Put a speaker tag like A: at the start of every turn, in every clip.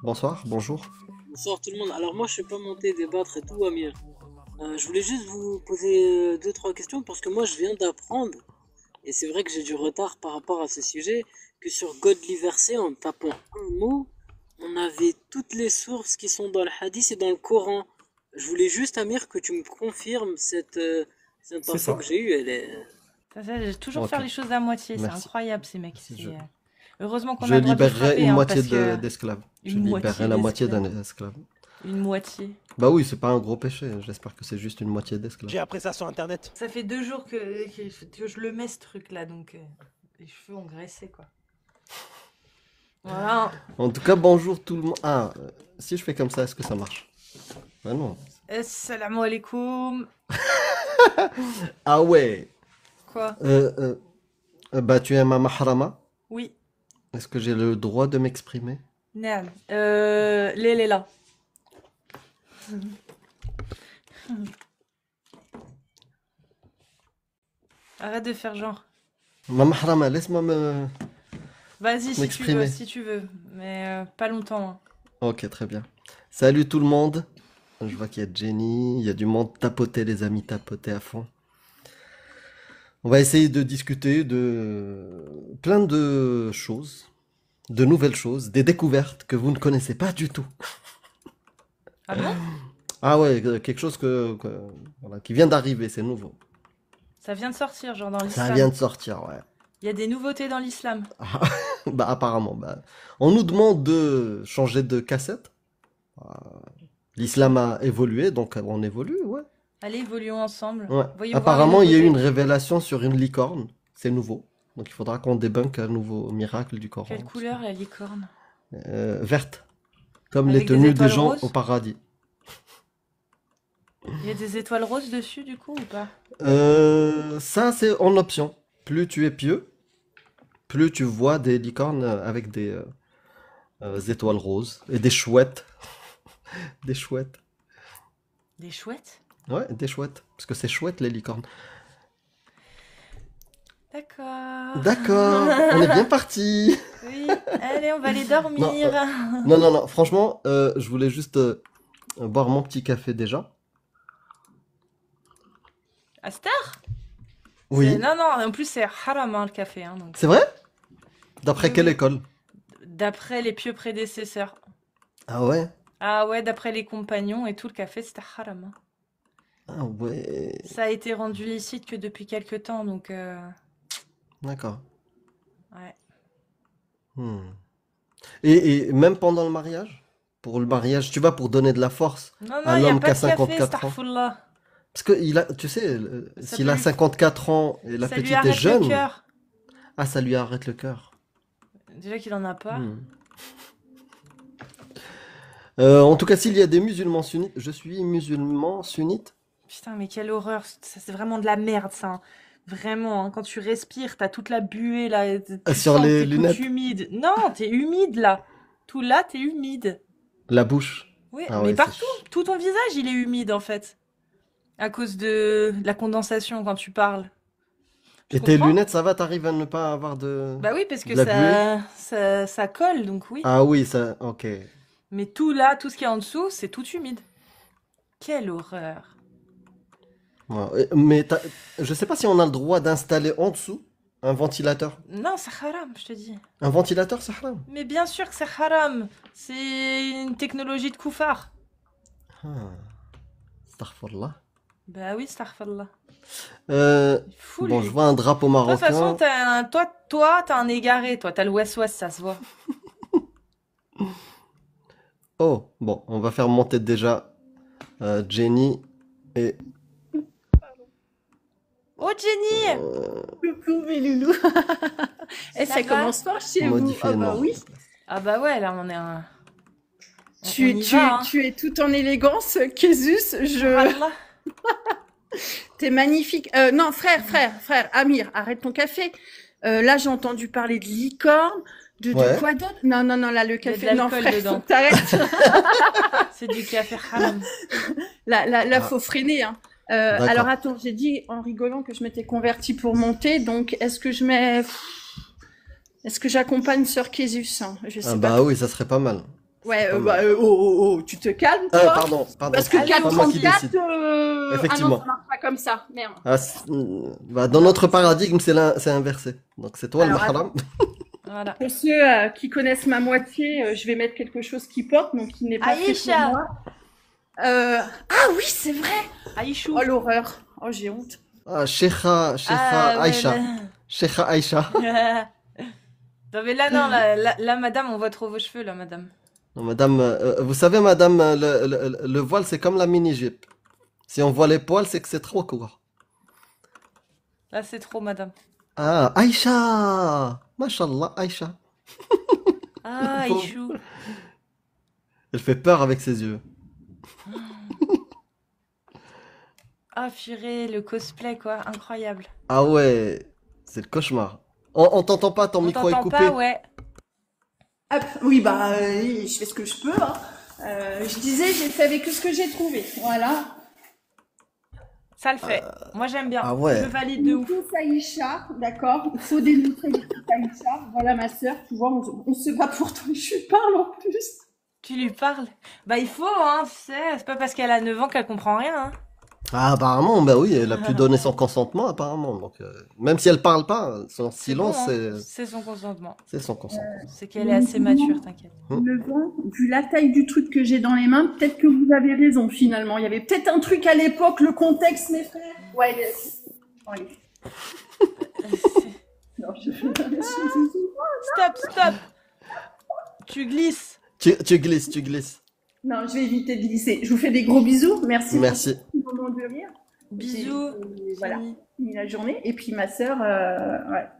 A: Bonsoir, bonjour.
B: Bonsoir tout le monde. Alors moi je suis pas monté débattre et tout Amir. Je voulais juste vous poser deux trois questions parce que moi je viens d'apprendre et c'est vrai que j'ai du retard par rapport à ce sujet que sur Godliversé en tapant un mot on avait toutes les sources qui sont dans le hadith et dans le Coran. Je voulais juste Amir que tu me confirmes cette
A: C'est
B: info
A: ça.
B: que j'ai eue. Elle est
C: J'ai toujours
A: Ok,
C: faire les choses à moitié, c'est
A: merci.
C: incroyable ces mecs.
A: Merci.
C: Heureusement qu'on
A: Je
C: a le droit de
A: libérerai
C: frapper,
A: une
C: hein,
A: moitié
C: parce que
A: d'esclaves. Je
C: une
A: libérerai
C: moitié
A: la moitié
C: d'esclaves.
A: d'un esclave.
C: Une moitié.
A: Bah oui, c'est pas un gros péché. J'espère que c'est juste une moitié d'esclave.
D: J'ai appris ça sur internet.
C: Ça fait 2 jours que je le mets ce truc-là, donc les cheveux ont graissé quoi. Voilà.
A: En tout cas, bonjour tout le monde. Ah, si je fais comme ça, est-ce que ça marche? Bah non.
C: Assalamu alaikum.
A: Ah ouais.
C: Quoi?
A: Bah tu es ma mahrama.
C: Oui.
A: Est-ce que j'ai le droit de m'exprimer?
C: Naam. Les là. Arrête de faire genre.
A: Ma mahrama, laisse-moi
C: Vas-y si tu veux,
A: m'exprimer.
C: si tu veux, mais pas longtemps, hein.
A: Ok, très bien. Salut tout le monde. Je vois qu'il y a Jenny, il y a du monde. Tapotez les amis, tapotez à fond. On va essayer de discuter de plein de choses, de nouvelles choses, des découvertes que vous ne connaissez pas du tout.
C: Ah bon?
A: Ah ouais, quelque chose voilà, qui vient d'arriver, c'est nouveau.
C: Ça vient de sortir, genre dans
A: Ça
C: l'islam.
A: vient de sortir, ouais.
C: Il y a des nouveautés dans l'islam.
A: Ah, bah apparemment, bah, on nous demande de changer de cassette. L'islam a évolué, donc on évolue, ouais.
C: Allez, évoluons ensemble.
A: Ouais.
C: Voyons voir
A: Apparemment,
C: les
A: il y a eu une
C: nouveautés.
A: révélation sur une licorne. C'est nouveau. Donc il faudra qu'on débunk un nouveau miracle du Coran.
C: Quelle couleur la licorne?
A: Verte. Comme les
C: Avec des
A: tenues des
C: étoiles
A: gens
C: roses?
A: au paradis.
C: Il y a des étoiles roses dessus du coup ou pas?
A: Ça, c'est en option. Plus tu es pieux, plus tu vois des licornes avec des étoiles roses et des chouettes. Des chouettes.
C: Des chouettes?
A: Ouais, des chouettes. Parce que c'est chouette, les licornes.
C: D'accord.
A: D'accord, on est bien parti.
C: Oui, allez, on va aller dormir.
A: Non, franchement, je voulais juste boire mon petit café déjà.
C: À cette heure?
A: Oui,
C: Non, non, en plus c'est haram hein, le café. Hein, donc.
A: c'est vrai? D'après
C: Oui,
A: quelle
C: oui.
A: école?
C: D'après les pieux prédécesseurs.
A: Ah ouais?
C: Ah ouais, d'après les compagnons et tout, le café c'était haram. Hein.
A: Ah ouais,
C: Ça a été rendu licite que depuis quelques temps, donc
A: d'accord.
C: ouais.
A: Hmm. Et même pendant le mariage? Pour le mariage, tu vas pour donner de la force
C: Non, non,
A: à
C: il n'y a
A: l'homme
C: pas
A: qui a
C: de café,
A: 54 ans.
C: astaghfirullah.
A: Parce que il a, tu sais,
C: Ça
A: s'il
C: peut
A: a
C: lui-
A: 54 ans et la
C: Ça lui
A: petite est
C: arrête le
A: jeune,
C: cœur.
A: ah, ça lui arrête le cœur.
C: Déjà qu'il en a pas.
A: Hmm. En tout cas, s'il y a des musulmans sunnites, je suis musulman sunnite.
C: Putain, mais quelle horreur. Ça, c'est vraiment de la merde, ça. Hein. Vraiment, hein, quand tu respires, t'as toute la buée, là. Tu
A: Sur
C: sens que
A: les
C: t'es
A: lunettes.
C: toute humide. Non, t'es humide, là. Tout là, t'es humide.
A: La bouche.
C: Oui,
A: Ah
C: mais
A: ouais,
C: partout. Tout ton visage, il est humide, en fait. À cause de la condensation quand tu parles. Tu
A: Et tes
C: comprends?
A: lunettes, ça va, t'arrives à ne pas avoir de...
C: Bah oui, parce
A: de
C: que
A: la buée?
C: ça colle, donc oui.
A: Ah oui, ça, ok.
C: Mais tout là, tout ce qui est en dessous, c'est tout humide. Quelle horreur.
A: Ouais, mais je sais pas si on a le droit d'installer en dessous un ventilateur.
C: Non, c'est haram, je te dis.
A: Un ventilateur, c'est haram.
C: Mais bien sûr que c'est haram. C'est une technologie de koufar.
A: Ah. Astaghfirullah.
C: Bah oui, astaghfirullah. Fou,
A: Bon,
C: lui.
A: je vois un drapeau
C: Toi, de toute façon,
A: marocain.
C: t'as un égaré, toi. T'as le ouest-ouest, ça se voit.
A: Oh, bon, on va faire monter déjà Jenny et...
C: Oh, Jenny!
E: Coucou mes loulous. Et
C: Ça
E: ça
C: va
E: commence fort chez vous.
A: modifier,
E: Ah bah
A: non.
E: oui.
C: Ah bah ouais, là, on est un... on
E: Tu,
C: y
E: tu,
C: va, hein.
E: tu es tout en élégance, Kézus.
C: Wallah.
E: T'es magnifique. Non, frère, Amir, arrête ton café. Là, j'ai entendu parler de licorne, de
A: Ouais.
E: quoi d'autre? Non, là, le
C: Il y a de
E: café, non,
C: l'alcool
E: frère,
C: dedans.
E: faut que t'arrêtes.
C: C'est du café haram.
E: Là,
A: Ah.
E: faut freiner, hein.
A: D'accord.
E: Alors, attends, j'ai dit en rigolant que je m'étais convertie pour monter, donc est-ce que je mets... Est-ce que j'accompagne Sœur Kézus, hein? Je sais
A: Ah
E: pas.
A: bah oui, ça serait pas mal.
E: Ouais,
A: pas mal.
E: tu te calmes,
A: Ah,
E: toi.
A: pardon,
E: Parce que
C: Allez,
A: c'est pas moi qui
E: 4,34,
A: décide.
E: ah non,
A: Effectivement.
E: ça marche pas comme ça. Merde.
A: Ah, bah, dans notre paradigme, c'est inversé. Donc c'est toi le
E: Alors,
A: mahram.
C: Voilà.
E: Pour ceux qui connaissent ma moitié, je vais mettre quelque chose qui porte, donc qui n'est pas fait pour
C: Aïcha.
E: moi. Ah oui, c'est vrai.
C: Aïchou.
E: Oh l'horreur. Oh j'ai honte.
A: Ah, Sheikha
C: Ah, ouais,
A: Aïcha. Sheikha Aïcha.
C: Non, mais là, non, là, madame, on voit trop vos cheveux, là, madame.
A: Non, madame, vous savez, madame, le voile, c'est comme la mini-jupe. Si on voit les poils, c'est que c'est trop court.
C: Là, c'est trop, madame.
A: Ah, Aïcha! Mashallah, Aïcha.
C: Ah,
A: Pauvre.
C: Aïchou.
A: Elle fait peur avec ses yeux.
C: Ah, purée, le cosplay, quoi. Incroyable.
A: Ah ouais, c'est le cauchemar. On t'entend pas, ton
C: On
A: micro est
C: t'entend
A: coupé.
C: pas, ouais.
E: Hop, oui, bah, je fais ce que je peux. Hein. Je disais, j'ai fait avec ce que j'ai trouvé. Voilà.
C: Ça le fait. Moi, j'aime bien.
A: ah ouais.
C: Je valide de ouf.
E: Tous Aïcha, d'accord. Il faut démontrer les tous Aïcha. Voilà ma sœur, tu vois, on se bat pour toi. Je lui parle en plus.
C: Tu lui parles? Bah, il faut, hein, tu sais. C'est pas parce qu'elle a 9 ans qu'elle comprend rien, hein.
A: Ah, apparemment, bah oui, elle a pu donner son consentement, apparemment. Donc, même si elle parle pas, son
C: C'est
A: silence,
C: bon, hein. C'est son consentement.
A: c'est son consentement.
C: C'est qu'elle est assez mature, t'inquiète.
E: Le vent, vu la taille du truc que j'ai dans les mains, peut-être que vous avez raison finalement. Il y avait peut-être un truc à l'époque, le contexte, mes frères. Ouais, allez. Non,
C: Stop! Tu glisses.
A: Tu glisses.
E: non, je vais éviter de glisser. Je vous fais des gros bisous. Merci.
A: Merci.
E: Pour ce moment de rire.
C: Bisous.
E: Et voilà,
C: Fini.
E: fini la journée. Et puis ma sœur,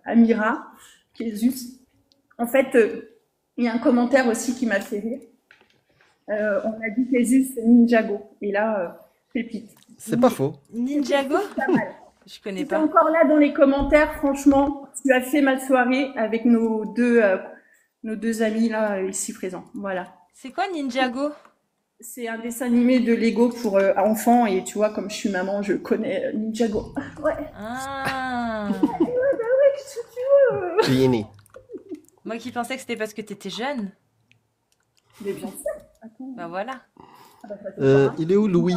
E: Amira, qui est Zeus. En fait, il y a un commentaire aussi qui m'a fait rire. On a dit que Zeus, c'est Ninjago. Et là, pépite.
A: C'est pas faux.
C: Ninjago?
E: Pas mal.
C: Je connais
E: Si t'es
C: pas.
E: encore là dans les commentaires, franchement, tu as fait ma soirée avec nos deux amis là ici présents. Voilà.
C: C'est quoi Ninjago?
E: C'est un dessin animé de Lego pour enfants et tu vois, comme je suis maman, je connais Ninjago. Ouais.
C: Ah.
E: Qu'est-ce que tu veux
A: Fini.
C: Moi qui pensais que c'était parce que t'étais jeune.
E: Mais bien sûr. Attends.
C: Bah voilà.
E: Ah bah, ça fait pas
A: Il est où, Louis?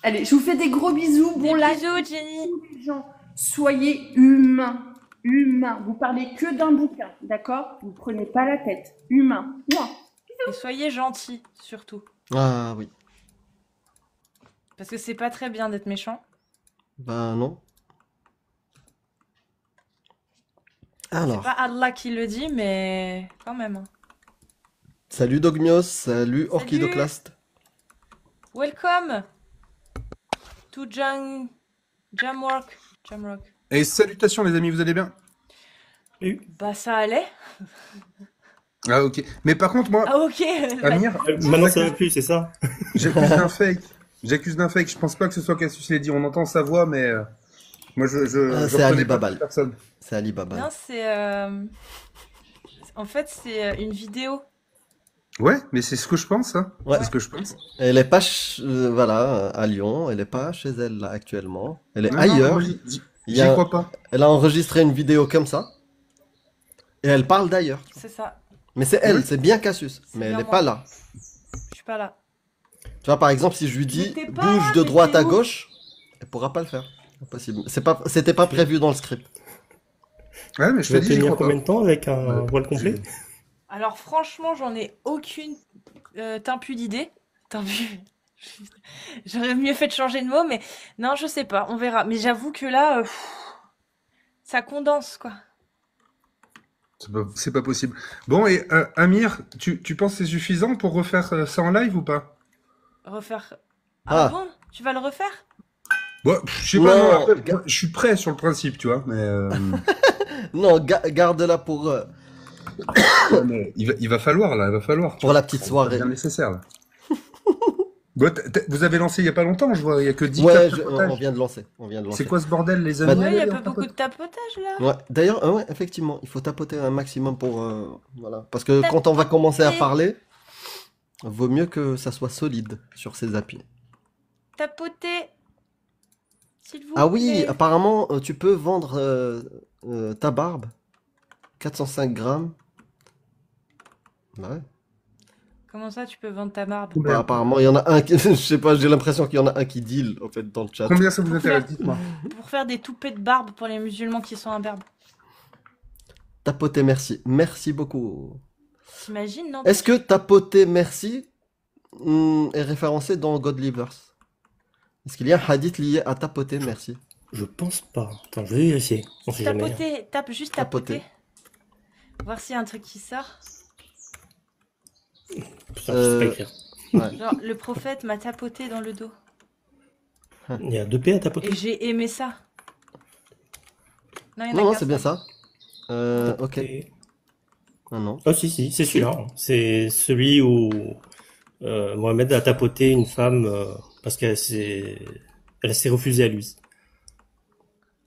E: Allez, je vous fais des gros bisous. Bon
C: Des
E: live,
C: bisous, Jenny.
E: les gens. Soyez humains. Humains. Vous parlez que d'un bouquin, d'accord? Vous prenez pas la tête. Humain. Moi.
C: Et soyez gentils, surtout.
A: Ah oui.
C: Parce que c'est pas très bien d'être méchant.
A: Bah non.
C: C'est
A: Alors,
C: pas Allah qui le dit, mais quand même. Hein.
A: salut Dogmios, salut Orchidoclast.
C: Welcome to Jamrock.
D: Et salutations les amis, vous allez bien?
C: Bah ça allait.
D: Ah ok. Mais par contre moi,
C: Ah ok.
D: Amir,
F: Maintenant ça va plus, c'est ça?
D: j'accuse d'un fake. J'accuse d'un fake. Je pense pas que ce soit Cassius l'a dit. On entend sa voix, mais moi je
A: C'est
D: reconnais
A: Ali
D: pas
A: Babal.
D: cette personne.
A: C'est Ali Baba.
C: Non, c'est en fait c'est une vidéo.
D: Ouais, mais c'est ce que je pense. Hein.
A: Ouais.
D: C'est ce que je pense.
A: Elle est pas, voilà, à Lyon. Elle est pas chez elle là actuellement. Elle est
D: Non,
A: ailleurs.
D: non, j'y
A: Il y a-
D: crois pas.
A: Elle a enregistré une vidéo comme ça. Et elle parle d'ailleurs.
C: C'est ça.
A: Mais c'est elle,
D: Oui.
A: c'est bien Cassius.
C: C'est
A: Mais
C: bien
A: elle est
C: moi.
A: pas là.
C: Je suis pas là.
A: Tu vois, par exemple, si je lui dis
C: Mais t'es pas
A: bouge
C: là,
A: de
C: mais
A: droite
C: t'es
A: à
C: où
A: gauche, elle pourra pas le faire. Impossible. C'était pas prévu dans le script.
D: Ouais, mais je
F: Tu
D: te
F: vas
D: dis, j'y
F: tenir
D: crois
F: combien
D: pas.
F: de temps avec un
D: Ouais.
F: voile complet?
C: Alors franchement, j'en ai aucune timpu d'idée. Timpu. J'aurais mieux fait de changer de mot, mais non, je sais pas, on verra. Mais j'avoue que là, ça condense quoi.
D: C'est pas possible. Bon, et Amir, tu penses que c'est suffisant pour refaire ça en live ou pas?
C: Refaire.
A: Ah.
C: Ah bon? Tu vas le refaire?
D: Bon, je sais pas,
A: Non,
D: non, après,
A: ga-
D: moi, je suis prêt sur le principe, tu vois, mais,
A: Non, garde-la pour
D: mais il va falloir, là, il va falloir.
A: la petite soirée.
D: C'est bien nécessaire, là. Bon, vous avez lancé il y a pas longtemps, je vois, il y a que 10
A: Ouais,
D: cas de
A: on
D: tapotage.
A: vient de lancer. On vient de lancer.
D: C'est quoi ce bordel, les
A: Bah,
D: amis?
C: Ouais, il y a
D: Allez,
C: pas
D: on
C: beaucoup de
D: tapote.
C: tapotage là.
A: Ouais, d'ailleurs, ouais, effectivement, il faut tapoter un maximum pour voilà, parce que quand on va commencer à
C: Tapoter.
A: parler, vaut mieux que ça soit solide sur ses appuis.
C: Tapoter. S'il vous
A: Ah oui,
C: plaît.
A: apparemment, tu peux vendre ta barbe 405 grammes Bah ouais.
C: Comment ça, tu peux vendre ta barbe?
A: Bah,
D: Combien,
A: apparemment, il y en a un qui, je sais pas, j'ai l'impression qu'il y en a un qui deal, en fait, dans le chat.
D: combien ça vous
C: Pour
D: intéresse?
C: faire,
D: Dites-moi.
C: pour faire des toupets de barbe pour les musulmans qui sont imberbes.
A: Tapoter merci. Merci beaucoup.
C: T'imagines, non?
A: Est-ce que tapoter merci est référencé dans Godlivers? Est-ce qu'il y a un hadith lié à tapoter merci?
F: Je pense pas. Attends, je vais vérifier. On sait jamais.
C: Tapoter, juste
A: Tapoter.
C: tapoter. Voir s'il y a un truc qui sort.
F: Putain, je sais pas écrire.
A: Ouais.
C: Genre, le prophète m'a tapoté dans le dos.
F: Il y a 2 P à tapoter.
C: Et j'ai aimé ça. Non, il y en a
A: Non, non,
C: qu'un
A: c'est bien
C: seul.
A: ça. Ok.
F: Tapoter.
A: Ah non.
F: Oh si, c'est celui-là. C'est celui où Mohamed a tapoté une femme parce qu'elle s'est refusée à lui.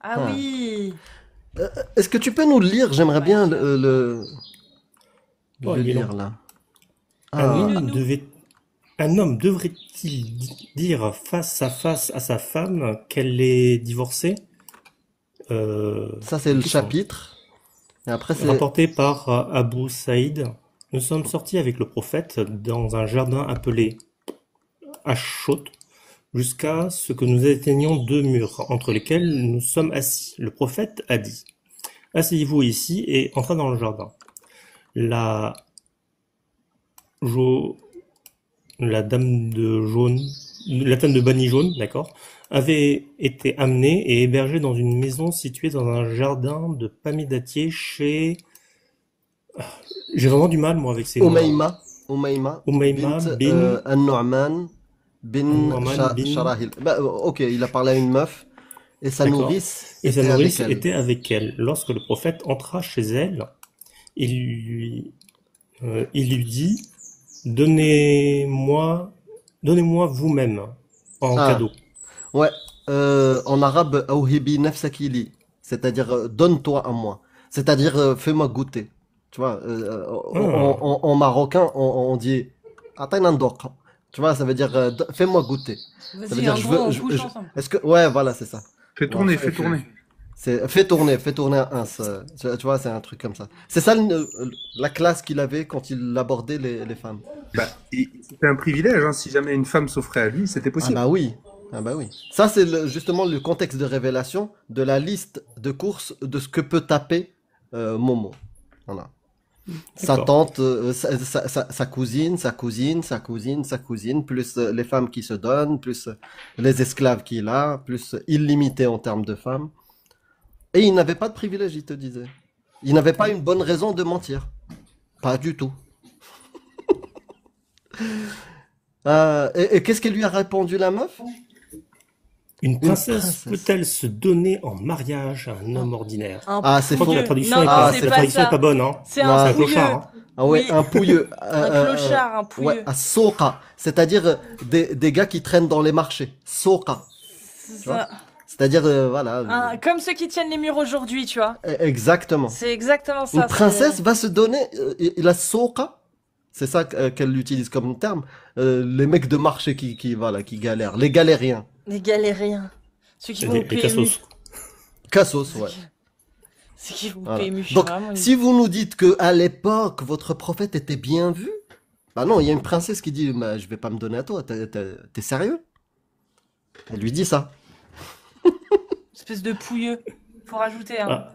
C: Ah
A: Ah.
C: oui.
A: Est-ce que tu peux nous le lire? J'aimerais
C: Ouais,
A: bien
C: ça.
F: Oh,
A: le
F: il est
A: lire
F: long.
A: là.
F: Un
A: Ah,
C: Dis-le-nous.
F: homme devrait-il dire face à sa femme qu'elle est divorcée?
A: ça c'est le
F: Question.
A: chapitre. Et après c'est...
F: Rapporté par Abu Saïd, nous sommes sortis avec le prophète dans un jardin appelé Ashot, jusqu'à ce que nous atteignions 2 murs, entre lesquels nous sommes assis. Le prophète a dit, asseyez-vous ici et entrez dans le jardin. La dame de Bani Jaune, d'accord, avait été amenée et hébergée dans une maison située dans un jardin de palmiers chez... J'ai vraiment du mal, moi, avec ces noms-là.
A: Umayma
F: Umayma
A: bint
F: bin
A: An-Nu'man bin
F: An-Nu'man bin...
A: Sharahil. Bah, ok, il a parlé à une meuf et sa
F: D'accord.
A: nourrice
F: Et sa
A: était
F: nourrice
A: avec elle.
F: était avec elle. Lorsque le prophète entra chez elle, il lui dit, donnez-moi vous-même en
A: Ah,
F: cadeau.
A: ouais. En arabe, awhibi nafsaki li, c'est-à-dire donne-toi à moi, c'est-à-dire fais-moi goûter. Tu vois,
F: Ah,
A: en marocain, on dit atayna ndoq. Tu vois, ça veut dire fais-moi goûter. Ça veut
C: Vas-y,
A: dire
C: en
A: je
C: gros, on
A: veux,
C: couche ensemble.
A: est-ce que, ouais, voilà, c'est ça.
D: Fais
A: Bon,
D: tourner, fais tourner.
A: c'est fais tourner un ins. Tu vois, c'est un truc comme ça. C'est ça la classe qu'il avait quand il abordait les femmes.
D: Bah, c'était un privilège, hein. Si jamais une femme s'offrait à lui, c'était
A: Ah
D: possible.
A: bah oui. Ah bah oui. Ça, c'est justement le contexte de révélation de la liste de courses de ce que peut taper Momo. Voilà. Sa
F: d'accord.
A: tante, sa cousine, plus les femmes qui se donnent, plus les esclaves qu'il a, plus illimité en termes de femmes. Et il n'avait pas de privilège, il te disait. Il n'avait pas une bonne raison de mentir. Pas du tout. Et qu'est-ce qu'elle lui a répondu, la meuf?
F: Une
A: Une
F: princesse
A: princesse.
F: peut-elle se donner en mariage à un homme ordinaire?
C: Un
A: Ah, c'est
F: Je crois que
A: faux.
F: la traduction
C: Non,
F: est
C: non,
F: pas,
C: c'est
F: la
C: pas
F: traduction est
C: ça.
F: pas bonne, hein.
C: C'est
A: Non,
C: un
F: C'est un
A: c'est-
C: pouilleux.
F: clochard, hein.
A: Ah ouais,
C: Oui.
A: un pouilleux.
C: Un clochard, un
A: Ouais,
C: pouilleux.
A: à soqa. C'est-à-dire des gars qui traînent dans les marchés. Soqa.
C: C'est
A: Tu vois?
C: ça.
A: C'est-à-dire, voilà.
C: Comme ceux qui tiennent les murs aujourd'hui, tu vois.
A: Exactement.
C: C'est exactement
A: Une
C: ça.
A: princesse va se donner. La soqa, c'est ça qu'elle utilise comme terme. Les mecs de marché qui galèrent. Les galériens.
C: Les galériens. Ceux qui vont au
F: Les
C: PMU.
F: cassos.
A: Cassos, ouais.
C: Ceux qui vont au
A: Voilà.
C: PMU. Je suis
A: Donc,
C: vraiment une-
A: si vous nous dites que à l'époque, votre prophète était bien vu, bah non, il y a une princesse qui dit, bah, je vais pas me donner à toi. T'es sérieux? Elle lui dit ça.
C: Espèce de pouilleux. Faut rajouter, hein.
F: Ah,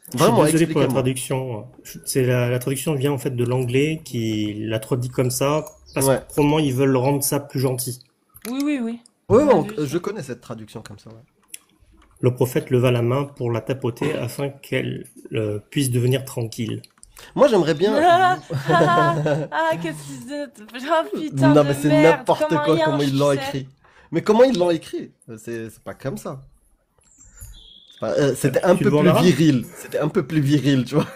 F: je suis
A: Vraiment,
F: désolé pour la
A: expliquez-moi.
F: traduction. C'est la traduction vient en fait de l'anglais qui l'a traduit comme ça parce
A: Ouais.
F: que probablement ils veulent rendre ça plus gentil.
C: Oui, oui, oui.
A: Oui,
C: On a vu ça.
A: je connais cette traduction comme ça. Ouais.
F: Le prophète leva la main pour la tapoter afin qu'elle puisse devenir tranquille.
A: Moi, j'aimerais bien.
C: Qu'est-ce qu'ils se... Ah, putain
A: Non,
C: de
A: mais c'est
C: merde.
A: n'importe
C: Comme un
A: quoi
C: yinche,
A: comment ils
C: tu
A: l'ont
C: sais.
A: écrit. Mais comment ils l'ont écrit? C'est pas comme ça. C'était un
F: Tu
A: peu
F: le vois en
A: plus
F: arabe?
A: viril. C'était un peu plus viril, tu vois.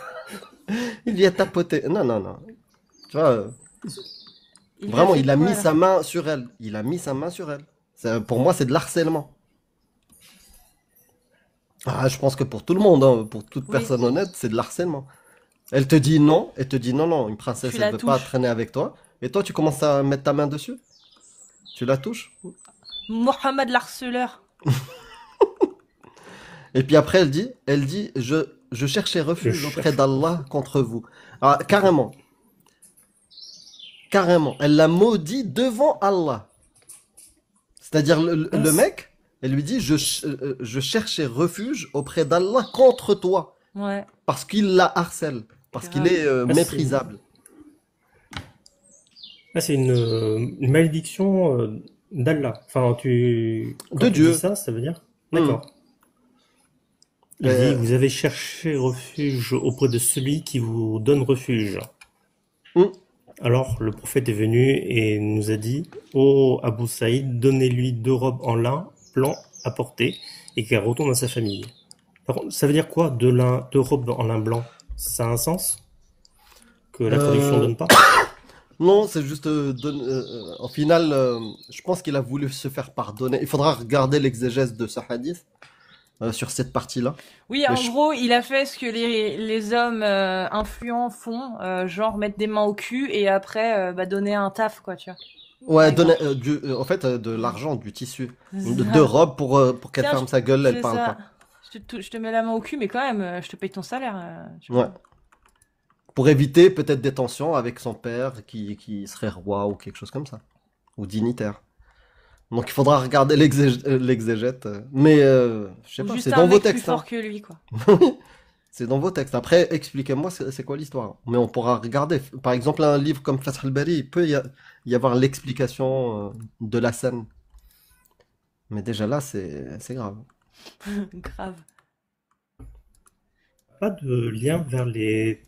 A: Il lui a tapoté. Non, non, non. Tu vois,
C: Il lui
A: vraiment,
C: fait
A: il a
C: quoi,
A: mis
C: là
A: sa main sur elle. Il a mis sa main sur elle. Pour moi, c'est de l'harcèlement. Ah, je pense que pour tout le monde, hein, pour toute
C: Oui.
A: personne honnête, c'est de l'harcèlement. Elle te dit non, elle te dit non, non, une princesse,
C: Tu
A: elle
C: la
A: veut pas
C: touches.
A: traîner avec toi. Et toi, tu commences à mettre ta main dessus. Tu la touches.
C: Mohamed l'harceleur.
A: Et puis après, elle dit, je cherchais refuge
F: Je
A: auprès
F: cherche
A: d'Allah contre vous. Ah, carrément. carrément. Elle l'a maudit devant Allah. C'est-à-dire, le mec, elle lui dit, je cherchais refuge auprès d'Allah contre toi.
C: Ouais,
A: Parce qu'il la harcèle. Parce qu'il
C: grave.
A: est méprisable.
F: Là, c'est une malédiction d'Allah. Enfin, quand
A: De
F: tu
A: Dieu.
F: dis ça, ça veut dire?
A: Hmm.
F: D'accord. Il dit,
A: Euh,
F: vous avez cherché refuge auprès de celui qui vous donne refuge.
A: hmm.
F: Alors, le prophète est venu et nous a dit, ô Abu Saïd, donnez-lui 2 robes en lin blanc à porter et qu'elle retourne à sa famille. Par contre, ça veut dire quoi, 2 robes en lin blanc? Ça a un sens? Que la traduction
A: Euh,
F: donne pas?
A: non, c'est juste... au final, je pense qu'il a voulu se faire pardonner. Il faudra regarder l'exégèse de ce hadith sur cette partie-là.
C: Oui,
A: Mais
C: en
A: je-
C: gros, il a fait ce que les hommes influents font, genre mettre des mains au cul et après donner un taf, quoi, tu vois. Par
A: Ouais, donner,
C: exemple.
A: en fait, de l'argent, du tissu.
C: C'est
A: Deux
C: ça.
A: robes pour qu'elle
C: Tiens,
A: ferme sa gueule, elle
C: c'est
A: parle
C: ça.
A: pas.
C: Je te mets la main au cul, mais quand même, je te paye ton salaire. Tu
A: Ouais.
C: vois.
A: Pour éviter peut-être des tensions avec son père qui serait roi ou quelque chose comme ça. Ou dignitaire. Donc il faudra regarder l'exégète. Mais je sais
C: Ou
A: pas,
C: juste
A: c'est
C: un
A: dans vos
C: mec plus
A: textes. Hein.
C: fort que lui, quoi.
A: C'est dans vos textes. Après, expliquez-moi c'est quoi l'histoire. Mais on pourra regarder. Par exemple, un livre comme Fath al-Bari, il peut y avoir l'explication de la scène. Mais déjà là, c'est grave.
C: Grave.
F: Pas de lien vers les...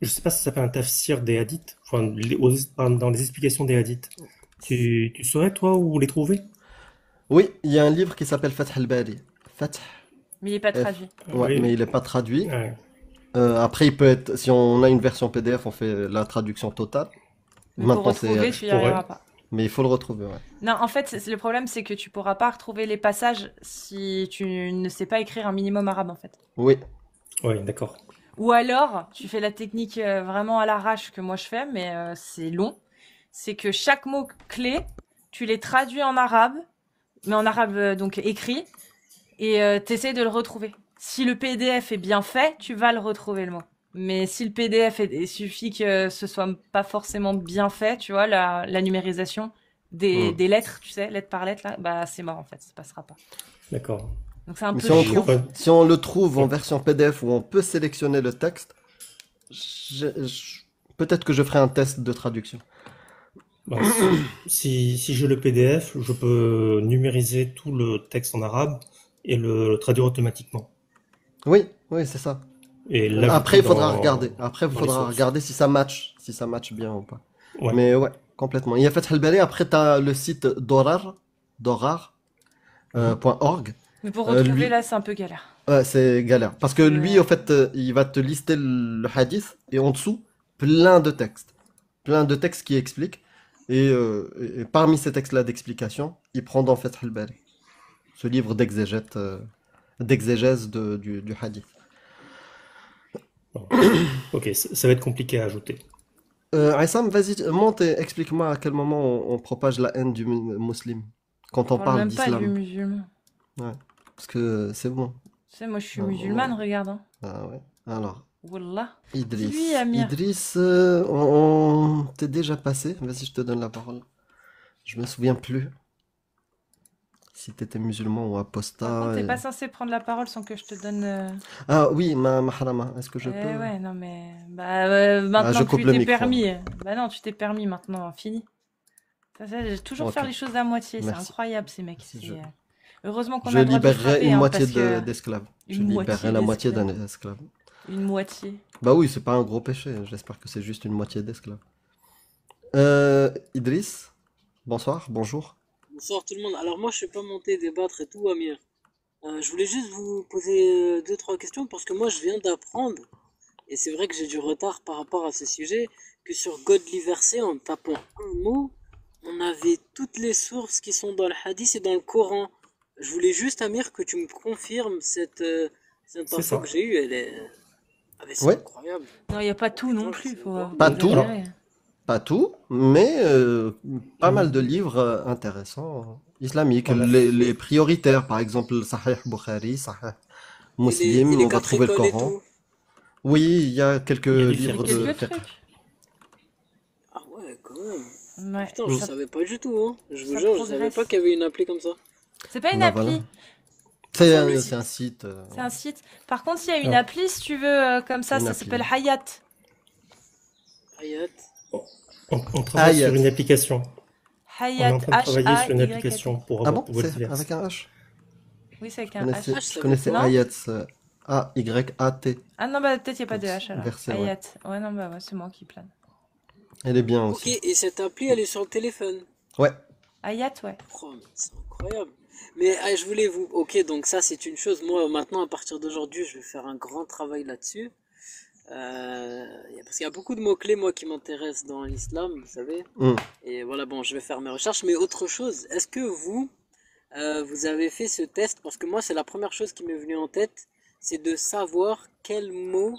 F: Je sais pas si ça s'appelle un tafsir des hadiths, enfin, dans les explications des hadiths. Tu saurais, toi, où les trouver?
A: Oui, il y a un livre qui s'appelle Fath al-Bari. Fath,
C: Mais il est pas
A: F.
C: traduit.
A: Ouais, mais
F: Oui.
A: il n'est pas traduit.
F: Ouais.
A: Après, il peut être, si on a une version PDF, on fait la traduction totale.
C: Mais pour
A: Maintenant, c'est,
C: retrouver, tu y
F: pourrais.
C: arriveras pas.
A: mais il faut le retrouver, ouais.
C: Non, en fait, le problème, c'est que tu pourras pas retrouver les passages si tu ne sais pas écrire un minimum arabe, en fait.
A: Oui,
F: Ouais, d'accord.
C: Ou alors, tu fais la technique vraiment à l'arrache que moi je fais, mais c'est long. C'est que chaque mot clé, tu les traduis en arabe, mais en arabe donc écrit, et t'essayes de le retrouver. Si le PDF est bien fait, tu vas le retrouver le mot. Mais si le PDF il suffit que ce soit pas forcément bien fait, tu vois, la numérisation des lettres, tu sais, lettre par lettre, là, bah c'est mort en fait, ça passera pas.
F: D'accord.
C: Donc c'est un
A: mais
C: peu
A: si on
C: chiant.
A: trouve, si on le trouve en version PDF où on peut sélectionner le texte, peut-être que je ferai un test de traduction.
F: Bah, si j'ai le PDF, je peux numériser tout le texte en arabe et le traduire automatiquement.
A: Oui, oui, c'est ça.
F: Et
A: Après,
F: l'ajouter
A: il faudra
F: dans,
A: regarder. Après, il
F: dans les
A: faudra
F: sources.
A: regarder si ça match bien ou pas.
F: Ouais.
A: Mais ouais, complètement. Il y a Fath al-Bari. Après, t'as le site dorar.org.
C: Mais pour retrouver
A: Lui,
C: là, c'est un peu galère.
A: ouais, c'est galère. Parce que lui,
C: Ouais.
A: en fait, il va te lister le hadith et en dessous, plein de textes. Plein de textes qui expliquent. Et parmi ces textes-là d'explication, il prend dans Fath al-Bari. Ce livre d'exégèse du hadith.
F: Bon. Ok, ça va être compliqué à ajouter.
A: Aïssam, vas-y, monte et explique-moi à quel moment on propage la haine du musulman. Quand on
C: On parle
A: parle
C: même pas du
A: d'islam.
C: musulman.
A: Ouais. Parce que c'est bon.
C: Tu sais, moi je suis
A: Ah,
C: musulmane,
A: bon.
C: regarde. Hein.
A: Ah ouais. Alors,
C: Wallah.
A: Idriss.
C: Dis-lui, Amir.
A: Idriss, on t'est déjà passé. Vas-y, je te donne la parole. Je me souviens plus si t'étais musulman ou
C: Par
A: apostat.
C: contre, t'es pas censé prendre la parole sans que je te donne.
A: Ah oui, ma mahrama, est-ce que je
C: Eh
A: peux?
C: ouais, non mais. Bah,
A: Ah,
C: maintenant
A: je
C: que
A: coupe
C: tu
A: le
C: t'es
A: micro.
C: permis. Bah non, tu t'es permis maintenant, fini. J'ai toujours
A: Ok,
C: faire les choses à moitié, c'est
A: merci.
C: incroyable ces mecs.
A: Si
C: C'est,
A: je,
C: heureusement qu'on
A: je
C: a le droit de les
A: libérerai
C: frapper,
A: une
C: hein,
A: moitié
C: parce que.
A: d'esclaves. Je
C: Une
A: libérerai
C: moitié
A: la moitié
C: d'esclaves.
A: d'un esclave.
C: Une moitié.
A: Bah oui, c'est pas un gros péché. J'espère que c'est juste une moitié d'esclave. Idriss, bonsoir, bonjour.
B: Bonsoir tout le monde. Alors moi je suis pas monté débattre et tout, Amir. Je voulais juste vous poser 2-3 questions parce que moi je viens d'apprendre, et c'est vrai que j'ai du retard par rapport à ce sujet, que sur Godly Verset, en tapant un mot, on avait toutes les sources qui sont dans le hadith et dans le Coran. Je voulais juste, Amir, que tu me confirmes cette
F: C'est
B: info
F: ça.
B: que j'ai eue. C'est
A: Ouais,
B: incroyable.
C: Non, il n'y a pas tout non
B: Franchement,
C: plus,
B: c'est
C: faut
B: énorme.
A: pas
C: pas
A: tout,
C: exagérer.
A: pas tout, mais pas mal de
F: Hum,
A: livres intéressants islamiques.
F: Voilà.
A: Les prioritaires, par exemple, Sahih Bukhari, Sahih
B: Et
A: Muslim,
B: les
A: on va
B: 4
A: trouver le
B: écoles et
A: Coran.
B: tout.
A: Oui, il y a quelques
F: Il y a du
A: livres
F: fiqh
A: de
C: Quelques
A: fiqh.
C: trucs.
B: Ah ouais, quand même.
C: Ouais,
B: Putain, je
A: Mm.
B: savais pas du tout, hein. Je vous
C: ça
B: jure, je savais
C: progresse.
B: pas qu'il y avait une appli comme ça.
C: C'est pas une
A: Bah voilà.
C: appli,
A: C'est
B: Enfin, le
A: c'est un
B: site.
A: site.
C: c'est un site. Par contre, il y a une
F: Ah.
C: appli, si tu veux, comme ça,
A: Une
C: ça
A: appli.
C: s'appelle Hayat.
B: Hayat.
F: On travaille sur
A: Hayat.
F: une application. On est
C: Hayat,
F: en train de travailler sur une
C: H-A-Y-A-T.
F: application pour
A: Ah
F: avoir
A: bon?
F: voix
A: C'est
F: diverses.
A: avec un H?
C: Oui, c'est avec
A: Je
C: un
A: connaissais,
C: H.
B: Ah, je
A: je
B: savais
A: connaissais
C: Non?
A: Hayat. A-Y-A-T.
C: Ah non, bah peut-être il n'y a pas de
A: Donc,
C: H alors.
A: inversé, ouais.
C: Hayat. Ouais, non, bah ouais, c'est moi qui plane.
A: Elle est bien
B: Ok,
A: aussi.
B: et cette appli, elle est sur le téléphone.
A: Ouais.
C: Hayat, ouais.
B: Oh, mais c'est incroyable. Mais je voulais vous... Ok, donc ça, c'est une chose. Moi, maintenant, à partir d'aujourd'hui, je vais faire un grand travail là-dessus. Parce qu'il y a beaucoup de mots-clés, moi, qui m'intéressent dans l'islam, vous savez.
A: Mm.
B: Et voilà, bon, je vais faire mes recherches. Mais autre chose, est-ce que vous avez fait ce test? Parce que moi, c'est la première chose qui m'est venue en tête, c'est de savoir quel mot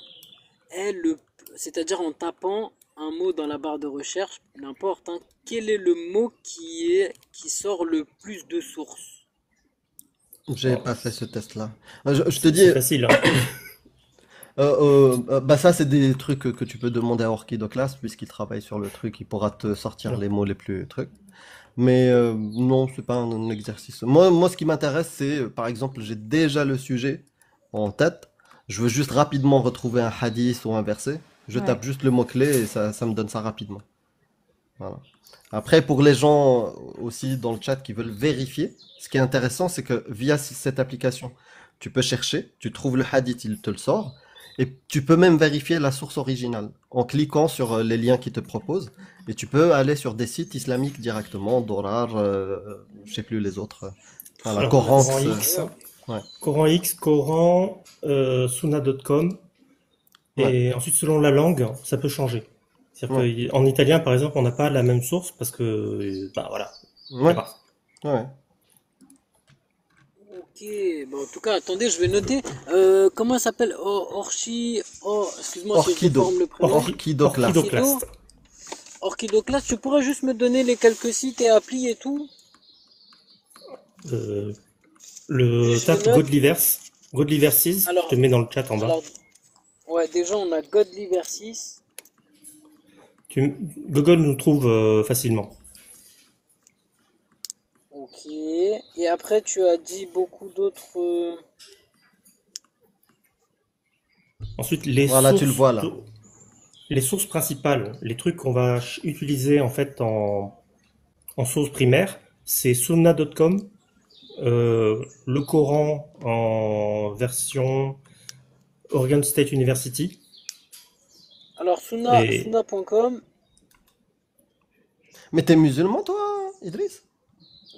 B: est le... C'est-à-dire en tapant un mot dans la barre de recherche, n'importe, hein, quel est le mot qui sort le plus de sources?
A: J'ai
F: Bon,
A: pas fait ce test-là. Je te dis,
F: c'est facile, hein.
A: bah ça c'est des trucs que tu peux demander à Orchidoclass puisqu'il travaille sur le truc, il pourra te sortir
F: Ouais.
A: les mots les plus trucs. Mais non, c'est pas un exercice. Moi, ce qui m'intéresse, c'est, par exemple, j'ai déjà le sujet en tête. Je veux juste rapidement retrouver un hadith ou un verset. Je
C: Ouais.
A: tape juste le mot-clé et ça me donne ça rapidement. Voilà. Après, pour les gens aussi dans le chat qui veulent vérifier, ce qui est intéressant, c'est que via cette application, tu peux chercher, tu trouves le hadith, il te le sort, et tu peux même vérifier la source originale en cliquant sur les liens qu'il te propose, et tu peux aller sur des sites islamiques directement, Dorar, je sais plus les autres, voilà,
F: Alors,
A: Coran,
F: Coran X,
A: ouais,
F: Coran X, Coran, Sunna.com,
A: ouais,
F: et ensuite, selon la langue, ça peut changer. C'est-à-dire
A: ouais,
F: qu'en italien, par exemple, on n'a pas la même source parce que, bah voilà, je sais
A: ouais,
F: pas.
A: ouais.
B: Ok, bon, en tout cas, attendez, je vais noter. Comment ça s'appelle? Excuse-moi si je
A: Orchido,
B: déforme le prénom.
A: Orchidoclass.
F: Orchidoclast.
B: Orchidoclass, tu pourrais juste me donner les quelques sites et applis et tout?
F: Le
B: Je
F: tape
B: note.
F: Godlyverses, je
B: Alors,
F: te mets dans le chat en bas.
B: alors, ouais, déjà, on a Godlyverses.
F: Google nous trouve facilement.
B: Ok. Et après, tu as dit beaucoup d'autres.
F: Ensuite,
A: Voilà, tu le vois là.
F: les sources principales, les trucs qu'on va utiliser en fait en source primaire, c'est sunna.com, le Coran en version Oregon State University,
B: Alors,
F: et
B: sunna.com,
A: Mais t'es musulman, toi, Idriss?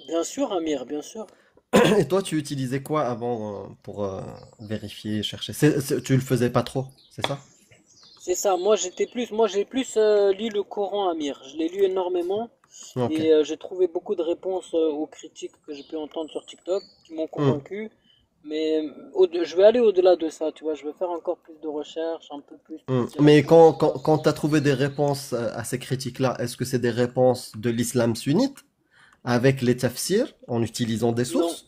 B: bien sûr, Amir, bien sûr.
A: Et toi, tu utilisais quoi avant pour vérifier, chercher? Tu le faisais pas trop, c'est ça?
B: C'est ça. Moi, j'ai plus lu le Coran, Amir. Je l'ai lu énormément.
A: Ok.
B: Et j'ai trouvé beaucoup de réponses aux critiques que j'ai pu entendre sur TikTok qui m'ont
A: Hmm.
B: convaincu. Mais je vais aller au-delà de ça, tu vois. Je vais faire encore plus de recherches, un peu plus
A: Hmm.
B: tirer
A: Mais
B: plus
A: quand tu as trouvé des réponses à ces critiques-là, est-ce que c'est des réponses de l'islam sunnite avec les tafsirs en utilisant des
B: Non,
A: sources?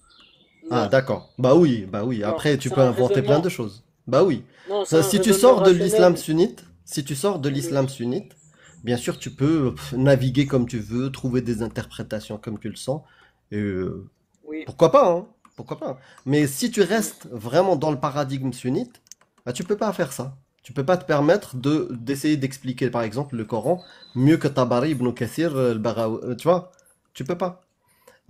A: Ah,
B: non,
A: d'accord. Bah oui, bah oui.
B: non.
A: Après, tu
B: C'est
A: peux
B: un
A: inventer plein
B: raisonnement.
A: de choses. Bah oui.
B: Non, c'est un
A: Si tu
B: raisonnement
A: sors de l'islam
B: rationnel.
A: sunnite, si tu sors de
B: Oui,
A: l'islam sunnite, bien sûr, tu peux naviguer comme tu veux, trouver des interprétations comme tu le sens. Et,
B: oui.
A: pourquoi pas, hein? Pourquoi pas? Mais si tu restes vraiment dans le paradigme sunnite, bah, tu peux pas faire ça. Tu peux pas te permettre d'essayer d'expliquer, par exemple, le Coran mieux que Tabari, Ibn Kathir, tu vois? Tu peux pas.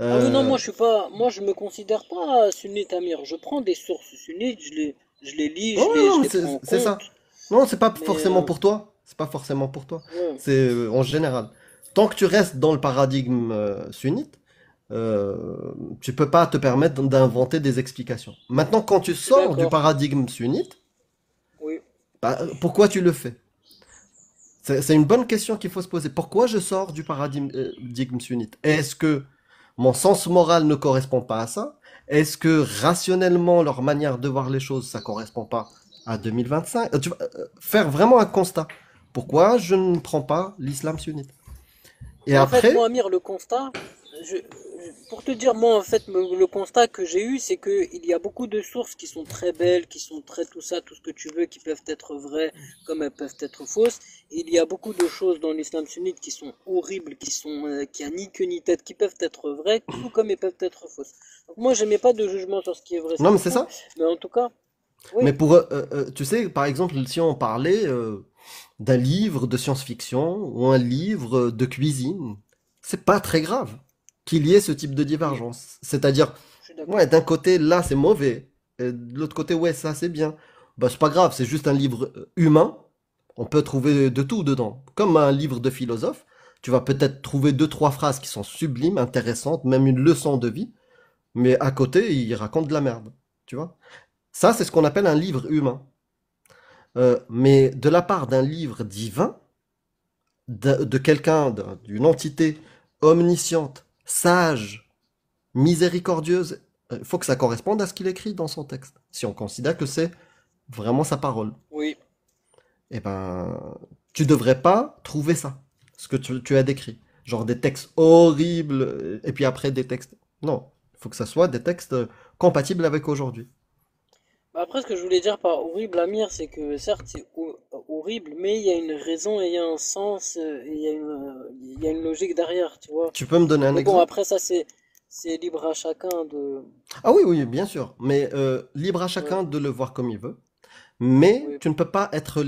B: Ah oui, non,
A: Euh,
B: moi, je me considère pas sunnite, Amir. Je prends des sources sunnites, je les lis,
A: ouais, non,
B: je
A: mais
B: les prends en
A: c'est ça.
B: compte.
A: Non, c'est pas
B: Mais,
A: forcément pour toi. C'est pas forcément pour toi.
B: ouais,
A: C'est en général. Tant que tu restes dans le paradigme sunnite, euh, tu peux pas te permettre d'inventer des explications. Maintenant, quand tu
B: je suis
A: sors du
B: d'accord.
A: paradigme sunnite,
B: Oui,
A: bah, pourquoi tu le fais? C'est une bonne question qu'il faut se poser. Pourquoi je sors du paradigme sunnite? Est-ce que mon sens moral ne correspond pas à ça? Est-ce que rationnellement, leur manière de voir les choses, ça correspond pas à 2025? Tu vas faire vraiment un constat. Pourquoi je ne prends pas l'islam sunnite? Et
B: mais en fait,
A: après,
B: moi, Amir, le constat, je, pour te dire, moi, en fait, le constat que j'ai eu, c'est que il y a beaucoup de sources qui sont très belles, qui sont très tout ça, tout ce que tu veux, qui peuvent être vraies, comme elles peuvent être fausses. Et il y a beaucoup de choses dans l'islam sunnite qui sont horribles, qui a ni queue ni tête, qui peuvent être vraies, tout comme elles peuvent être fausses. Donc moi, je mets pas de jugement sur ce qui est vrai, ce
A: Non,
B: qui
A: mais
B: est
A: c'est
B: faux,
A: ça.
B: mais en tout cas,
A: Mais
B: oui,
A: tu sais, par exemple, si on parlait d'un livre de science-fiction ou un livre de cuisine, c'est pas très grave qu'il y ait ce type de
B: oui,
A: divergence. C'est-à-dire,
B: je suis d'accord.
A: ouais, d'un côté, là, c'est mauvais, et de l'autre côté, ouais, ça, c'est bien. Bah, c'est pas grave, c'est juste un livre humain. On peut trouver de tout dedans. Comme un livre de philosophe, tu vas peut-être trouver deux, trois phrases qui sont sublimes, intéressantes, même une leçon de vie, mais à côté, il raconte de la merde. Tu vois? Ça, c'est ce qu'on appelle un livre humain. Mais de la part d'un livre divin, de quelqu'un, d'une entité omnisciente, sage, miséricordieuse, il faut que ça corresponde à ce qu'il écrit dans son texte. Si on considère que c'est vraiment sa parole,
B: Oui.
A: eh ben, tu devrais pas trouver ça, ce que tu as décrit. Genre des textes horribles, et puis après des textes. Non, il faut que ça soit des textes compatibles avec aujourd'hui.
B: Bah, après, ce que je voulais dire par horrible, Amir, c'est que certes, c'est horrible, mais il y a une raison et il y a un sens, et il y a une logique derrière, tu vois.
A: Tu peux me donner un
B: Mais bon,
A: exemple?
B: après, ça, c'est libre à chacun de.
A: Ah oui, oui, bien sûr. Mais libre à
B: Ouais,
A: chacun de le voir comme il veut. Mais
B: oui.
A: tu ne peux pas être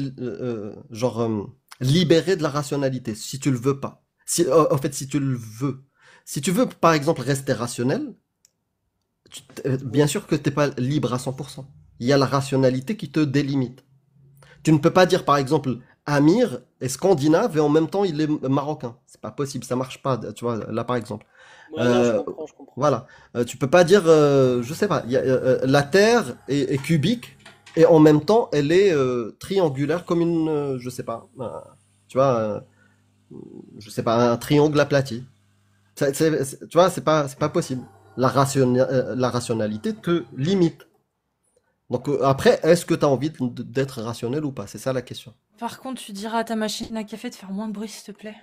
A: libéré de la rationalité si tu le veux pas. Si, en fait, si tu le veux. Si tu veux, par exemple, rester rationnel, bien
B: Oui.
A: sûr que tu n'es pas libre à 100%. Il y a la rationalité qui te délimite. Tu ne peux pas dire, par exemple, Amir est scandinave et en même temps il est marocain. C'est pas possible, ça marche pas. Tu vois, là par exemple.
B: Ouais, non, je
A: Euh,
B: comprends, je comprends.
A: voilà. Tu peux pas dire, je sais pas, la Terre est cubique et en même temps elle est triangulaire comme une, je sais pas, tu vois, je sais pas, un triangle aplati. Tu vois, c'est pas possible. La rationalité te limite. Donc après, est-ce que tu as envie d'être rationnel ou pas? C'est ça la question.
C: Par contre, tu diras à ta machine à café de faire moins de bruit, s'il te plaît.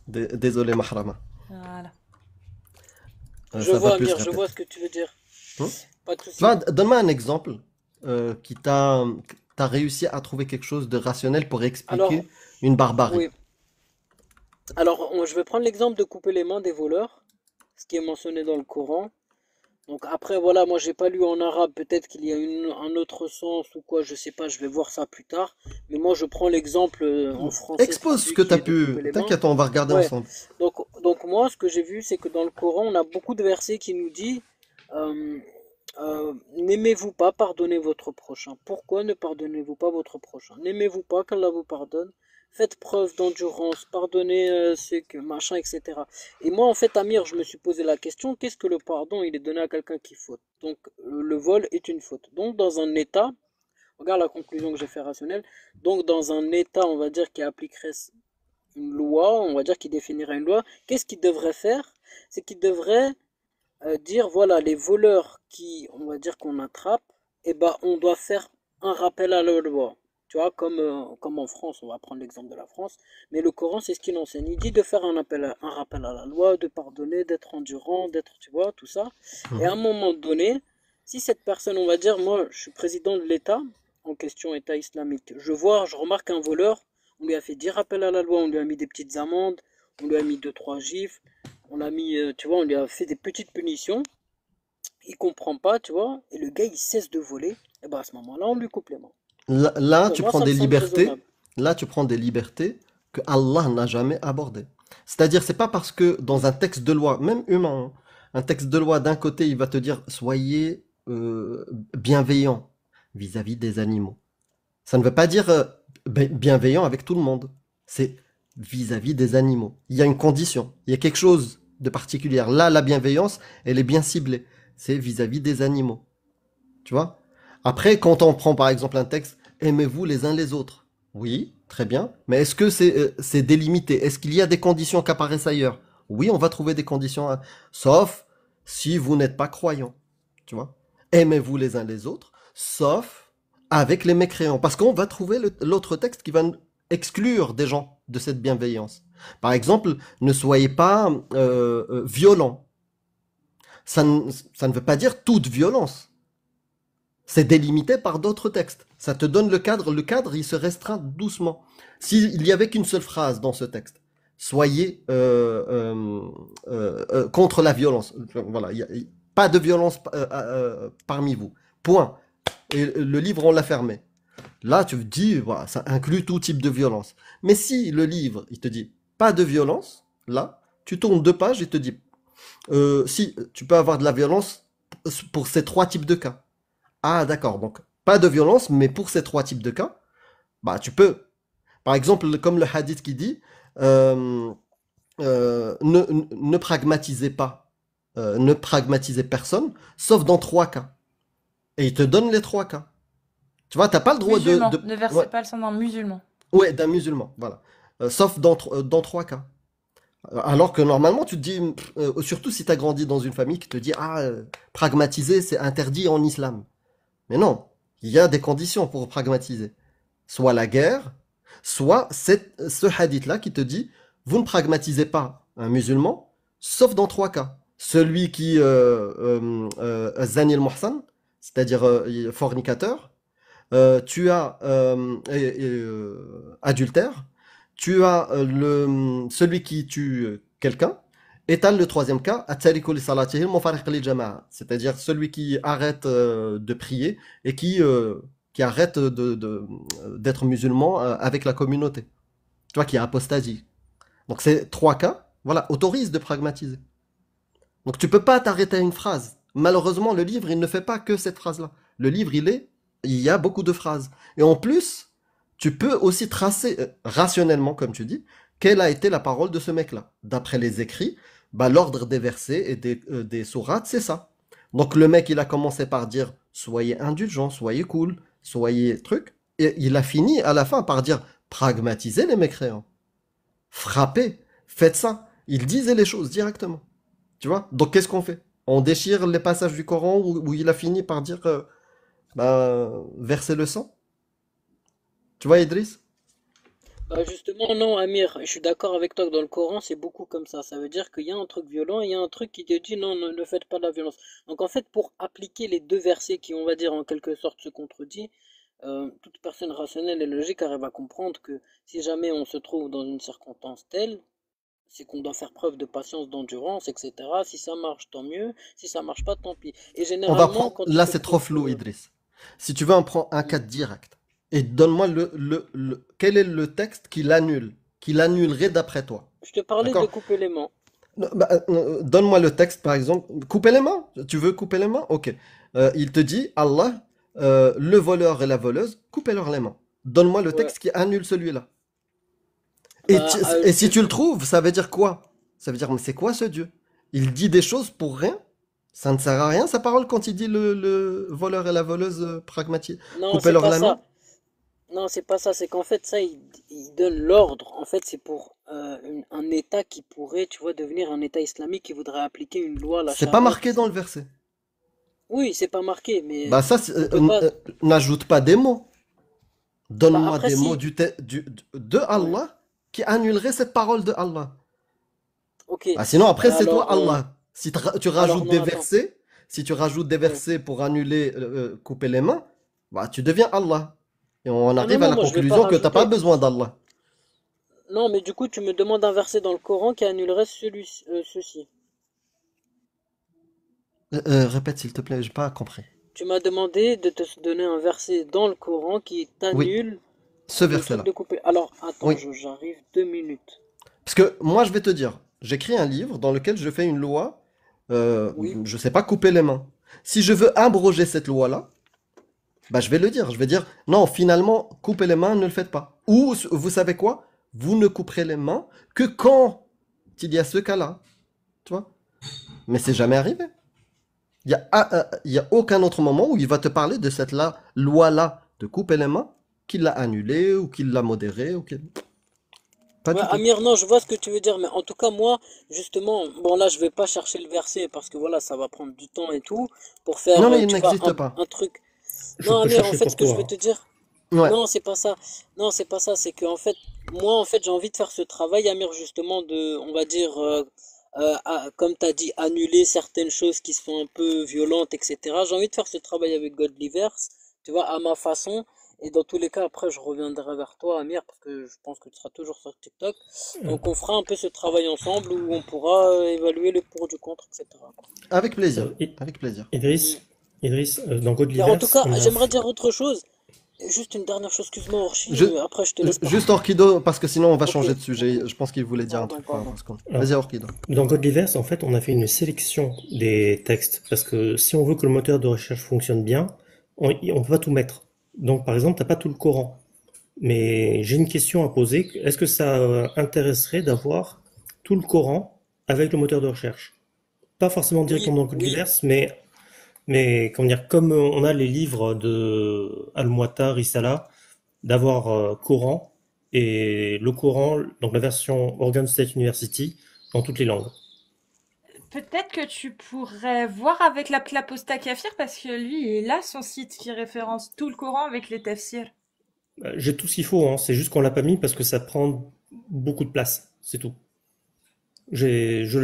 A: Désolé, Mahrama.
C: Voilà.
B: Je
A: Ça va
B: vois,
A: plus se
B: Amir, je vois
A: répéter.
B: ce que tu veux dire.
A: Hmm.
B: Pas de souci.
A: Donne-moi un exemple qui t'as réussi à trouver quelque chose de rationnel pour
B: Alors,
A: expliquer une barbarie.
B: oui. Alors, je vais prendre l'exemple de couper les mains des voleurs, ce qui est mentionné dans le Coran. Donc après, voilà, moi j'ai pas lu en arabe, peut-être qu'il y a un autre sens ou quoi, je sais pas, je vais voir ça plus tard. Mais moi je prends l'exemple en français
A: Expose ce
B: traduit
A: que
B: qui
A: t'as
B: est de
A: pu.
B: couper les mains.
A: T'inquiète, on va regarder
B: Ouais,
A: ensemble.
B: donc moi ce que j'ai vu c'est que dans le Coran on a beaucoup de versets qui nous dit euh, n'aimez-vous pas pardonnez votre prochain. Pourquoi ne pardonnez-vous pas votre prochain? N'aimez-vous pas qu'Allah vous pardonne? Faites preuve d'endurance, pardonnez ce que machin, etc. Et moi, en fait, Amir, je me suis posé la question, qu'est-ce que le pardon? Il est donné à quelqu'un qui faute. Donc, le vol est une faute. Donc, dans un état, regarde la conclusion que j'ai fait rationnelle. Donc, dans un état, on va dire, qui appliquerait une loi, on va dire, qui définirait une loi, qu'est-ce qu'il devrait faire? C'est qu'il devrait dire, voilà, les voleurs qui, on va dire, qu'on attrape, eh ben, on doit faire un rappel à la loi. Tu vois, comme en France, on va prendre l'exemple de la France, mais le Coran, c'est ce qu'il enseigne. Il dit de faire un rappel à la loi, de pardonner, d'être endurant, d'être, tu vois, tout ça. Et à un
A: Mhm.
B: moment donné, si cette personne, on va dire, moi, je suis président de l'État, en question État islamique, je remarque un voleur, on lui a fait 10 rappels à la loi, on lui a mis des petites amendes, on lui a mis deux trois gifles, on l'a mis, tu vois, on lui a fait des petites punitions, il comprend pas, tu vois, et le gars il cesse de voler, et ben à ce moment-là on lui coupe les mains.
A: Là,
B: Pour
A: tu
B: moi
A: prends
B: ça me
A: des
B: semble
A: libertés.
B: raisonnable.
A: Là, tu prends des libertés que Allah n'a jamais abordées. C'est-à-dire, c'est pas parce que dans un texte de loi, même humain, hein, un texte de loi d'un côté, il va te dire soyez bienveillants vis-à-vis des animaux. Ça ne veut pas dire bienveillant avec tout le monde. C'est vis-à-vis des animaux. Il y a une condition. Il y a quelque chose de particulier. Là, la bienveillance, elle est bien ciblée. C'est vis-à-vis des animaux. Tu vois? Après, quand on prend par exemple un texte, aimez-vous les uns les autres. Oui, très bien. Mais est-ce que c'est délimité? Est-ce qu'il y a des conditions qui apparaissent ailleurs? Oui, on va trouver des conditions, sauf si vous n'êtes pas croyant. Tu vois? Aimez-vous les uns les autres, sauf avec les mécréants. Parce qu'on va trouver l'autre texte qui va exclure des gens de cette bienveillance. Par exemple, ne soyez pas violent. Ça ne veut pas dire toute violence. C'est délimité par d'autres textes. Ça te donne le cadre. Le cadre, il se restreint doucement. S'il n'y avait qu'une seule phrase dans ce texte, soyez contre la violence. Voilà, pas de violence parmi vous. Point. Et le livre, on l'a fermé. Là, tu dis, voilà, ça inclut tout type de violence. Mais si le livre, il te dit pas de violence, là, tu tournes 2 pages et te dit, si tu peux avoir de la violence pour ces 3 types de cas. Ah, d'accord. Donc, pas de violence, mais pour ces 3 types de cas, bah, tu peux. Par exemple, comme le hadith qui dit, euh, ne pragmatisez pas, ne pragmatisez personne, sauf dans 3 cas. Et il te donne les 3 cas. Tu vois, t'as pas le droit
C: Musulman, ne
A: ouais,
C: versez pas le sang d'un musulman.
A: ouais, d'un musulman, voilà. Sauf dans 3 cas. Alors que normalement, tu te dis, surtout si tu as grandi dans une famille qui te dit, ah, pragmatiser, c'est interdit en islam. Mais non, il y a des conditions pour pragmatiser. Soit la guerre, soit ce hadith-là qui te dit, vous ne pragmatisez pas un musulman, sauf dans 3 cas. Celui qui zani al-muhsan, c'est-à-dire fornicateur, tu as adultère, tu as celui qui tue quelqu'un, et tu as le 3e cas, at-tariku li salatihi al-mufariq lil jama'a, c'est-à-dire celui qui arrête de prier et qui arrête d'être musulman avec la communauté. Tu vois, qui a apostasie. Donc ces 3 cas, voilà, autorisent de pragmatiser. Donc tu peux pas t'arrêter à une phrase. Malheureusement, le livre, il ne fait pas que cette phrase-là. Le livre, il y a beaucoup de phrases. Et en plus, tu peux aussi tracer rationnellement, comme tu dis, quelle a été la parole de ce mec-là. D'après les écrits, bah, l'ordre des versets et des sourates, c'est ça. Donc le mec, il a commencé par dire, soyez indulgents, soyez cool, soyez truc. Et il a fini à la fin par dire, pragmatisez les mécréants. Frappez, faites ça. Il disait les choses directement. Tu vois? Donc qu'est-ce qu'on fait? On déchire les passages du Coran où il a fini par dire verser le sang? Tu vois, Idriss?
B: Bah justement, non, Amir, je suis d'accord avec toi que dans le Coran, c'est beaucoup comme ça. Ça veut dire qu'il y a un truc violent et il y a un truc qui te dit non, ne faites pas de la violence. Donc en fait, pour appliquer les 2 versets qui, on va dire, en quelque sorte se contredisent, toute personne rationnelle et logique arrive à comprendre que si jamais on se trouve dans une circonstance telle, c'est qu'on doit faire preuve de patience, d'endurance, etc. Si ça marche, tant mieux. Si ça marche pas, tant pis. Et
A: On va
B: généralement,
A: prendre.
B: quand tu
A: Là,
B: te
A: c'est trop
B: trouves...
A: flou, Idriss. Si tu veux, on prend un cas direct. Et donne-moi quel est le texte qui l'annule, qui l'annulerait d'après toi.
B: Je te parlais de
A: D'accord?
B: couper les mains.
A: Non, bah, donne-moi le texte, par exemple. Couper les mains? Tu veux couper les mains? Ok. Il te dit, Allah, le voleur et la voleuse, coupez-leur les mains. Donne-moi le
B: Ouais.
A: texte qui annule celui-là.
B: Bah,
A: Et si tu le trouves, ça veut dire quoi? Ça veut dire, mais c'est quoi ce Dieu? Il dit des choses pour rien? Ça ne sert à rien, sa parole, quand il dit le voleur et la voleuse pragmatique.
B: non, c'est
A: Coupez-leur
B: pas
A: la main?
B: ça. Non, c'est pas ça. C'est qu'en fait, ça, il donne l'ordre. En fait, c'est pour un État qui pourrait, tu vois, devenir un État islamique qui voudrait appliquer une loi, la
A: C'est pas
B: charia, tout
A: marqué dans
B: ça.
A: le verset.
B: Oui, c'est pas marqué, mais
A: Bah ça,
B: on peut pas.
A: n'ajoute pas des mots.
B: Bah
A: Donne-moi
B: après,
A: des mots
B: si.
A: de
B: Ouais.
A: Allah qui annuleraient cette parole de Allah.
B: Ok.
A: Ah, sinon, après, c'est toi
B: Alors,
A: Allah. Si tu
B: alors
A: rajoutes des
B: non, attends.
A: versets, si tu rajoutes des
B: Ouais.
A: versets pour annuler, couper les mains, bah, tu deviens Allah. Et on
B: Ah non,
A: arrive à
B: non,
A: la
B: moi je vais pas
A: conclusion que t'as pas
B: rajouter.
A: besoin d'Allah.
B: Non, mais du coup, tu me demandes un verset dans le Coran qui annulerait ceci.
A: Répète, s'il te plaît, j'ai pas compris.
B: Tu m'as demandé de te donner un verset dans le Coran qui
A: Oui,
B: t'annule
A: ce
B: le truc
A: verset-là.
B: de couper. Alors, attends,
A: Oui.
B: j'arrive 2 minutes.
A: Parce que moi, je vais te dire, j'écris un livre dans lequel je fais une loi,
B: Oui.
A: je sais pas, couper les mains. Si je veux abroger cette loi-là, bah, je vais le dire. Je vais dire, non, finalement, couper les mains, ne le faites pas. Ou, vous savez quoi? Vous ne couperez les mains que quand il y a ce cas-là. Tu vois? Mais c'est jamais arrivé. Il y a aucun autre moment où il va te parler de cette loi-là de couper les mains, qu'il l'a annulée ou qu'il l'a modérée. Pas
B: Ouais,
A: du tout.
B: Amir, non, je vois ce que tu veux dire, mais en tout cas, moi, justement, bon, là, je vais pas chercher le verset parce que voilà, ça va prendre du temps et tout pour faire,
A: Non, mais il
B: tu vois,
A: n'existe pas.
B: un truc.
F: Je
B: Non,
F: peux
B: Amir, en
F: chercher
B: fait, ce
F: pour
B: que je vais
F: toi.
B: te dire,
A: Ouais.
B: Non, c'est pas ça. Non, c'est pas ça. C'est que en fait, moi, en fait, j'ai envie de faire ce travail, Amir, justement, de, on va dire, comme tu as dit, annuler certaines choses qui sont un peu violentes, etc. J'ai envie de faire ce travail avec Godlyverse, tu vois, à ma façon. Et dans tous les cas, après, je reviendrai vers toi, Amir, parce que je pense que tu seras toujours sur TikTok.
F: Euh,
B: Donc, on fera un peu ce travail ensemble où on pourra évaluer le pour du contre, etc.
A: Avec plaisir.
F: I-
A: Avec plaisir.
B: Mm.
F: Idriss, dans
B: Mais en tout
F: Godliverse,
B: cas,
F: on a
B: j'aimerais dire autre chose. Juste une dernière chose, excuse-moi, Orchi,
A: Je...
B: après, je te laisse
A: Juste
B: partir.
A: Orkido, parce que sinon on va
B: Ok,
A: changer de sujet.
B: ok.
A: Je pense qu'il voulait dire un
B: Pardon,
A: truc par
B: pardon.
A: rapport à ce qu'on...
F: alors,
A: Vas-y, Orkido.
F: dans Godliverse, en fait, on a fait une sélection des textes parce que si on veut que le moteur de recherche fonctionne bien, on peut pas tout mettre. Donc, par exemple, t'as pas tout le Coran. Mais j'ai une question à poser. Est-ce que ça intéresserait d'avoir tout le Coran avec le moteur de recherche? Pas forcément
B: Oui,
F: directement dans
B: oui.
F: Godliverse, mais comment dire, comme on a les livres de Al-Muwatta, Risala, d'avoir Coran et le Coran, donc la version Oregon State University, dans toutes les langues.
C: Peut-être que tu pourrais voir avec l'Aposta Kafir parce que lui, il a son site qui référence tout le Coran avec les tafsirs.
F: J'ai tout ce qu'il faut, hein, c'est juste qu'on l'a pas mis parce que ça prend beaucoup de place, c'est tout.